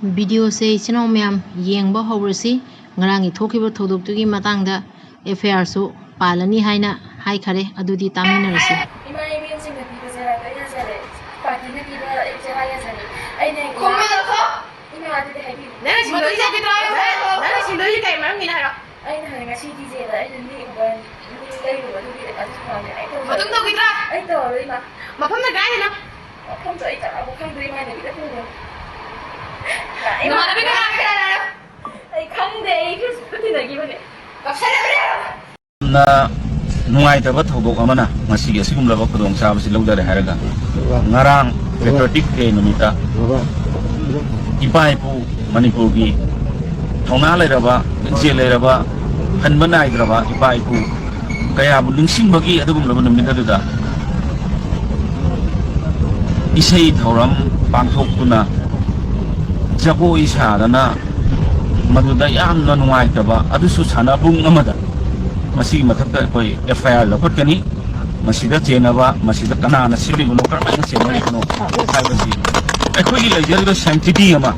video से इचनाव ma'am येंब हौरसी ngarang थोखिबा थोदोक्तुगी matangda FIR su palani haina hai khare adudi taminarasi ima email sing na piba jara ka ya jare party na piba jara ya jare ai ne khomma da kho ima adi de hai bi na si lo ji ke tra na si lo ji kai maram ni na ro ai na nga si di je da ai ni ba ni lai ro ba ni adi ma ne ai to matung to ki tra ai to ro ima mafam na gai na mafam to ai ta abu khang dri ma ne bi da ko ro ai ma na bi ka na ai khang de ai ki puti na gi ba ne ka sa na na nungai ta bat hodok amana masi ge sigum la bakdong sa basi logda re haraga ngarang patriotic day numita ipai pu manipur gi thona le raba je le raba hanba nai raba ipai pu kaya bu lingsing bagi adugum la numita da isei thoram pangthok tuna jago isa dana maduda yamna nungai ta ba adusu sana bung amada masih mathakta koi FIR lokotani masida chenaba masida kanana silibuno karmana chenari kono haibasi akhoi gi lejariba sanctity ama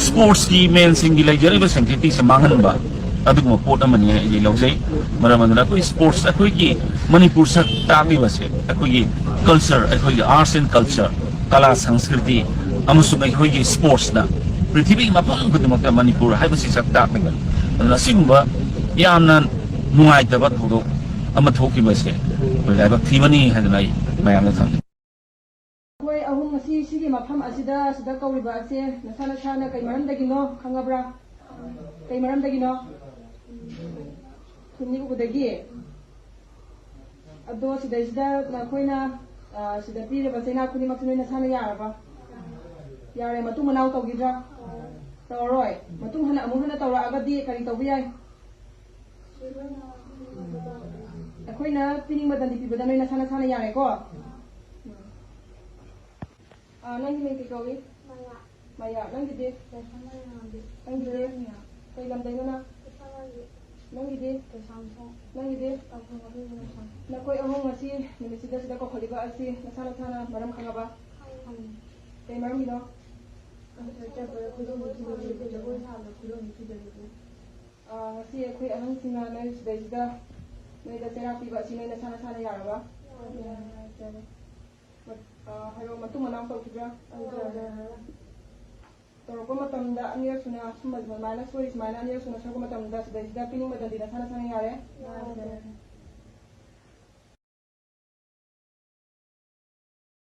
sports ki men singi lejariba sanctity se manganba adugma pot amani ye lojai maramandra koi sports akhoi gi manipur sa tami base akhoi gi culture akhoi gi arts and culture kala sanskriti amusung akhoi gi sports na prithvi mapang kudumakta manipur haibasi sa takngal nasimba yamna nungai ta bat hodok ama thoki base lai bak thimani hanai mayam na thang koi ahum ngasi sigi mafam asida sida kauriba ase nasana sana kai maram dagino khangabra kai maram dagino kunni ubudagi ado sida na koina sida pire ba sena kunni makni nasana yaraba yare matu manau tawgidra tawroi matu hana amu hana tawra agadi kari tawbiyai अखोइना पिनिंग मदन दिपि बदन नैना साना साना यारे को नंगी मेंके कौगी माया नंगी दे नंगी दे कई लम दैना नंगी दे नकोइ अहों ngasi निमिसिदा सिदा को खलिबा असि नसाना साना मरम खंगाबा कई मरम गिनो ngasi akhoi ahang singa nai sidaisida nai da therapy ba sinai na sana sana yaraba haro matu manam tawkibra toroko matamda aniya suna summa mana stories mana aniya suna sarko matamda sidaisida pining madandi na sana sana yare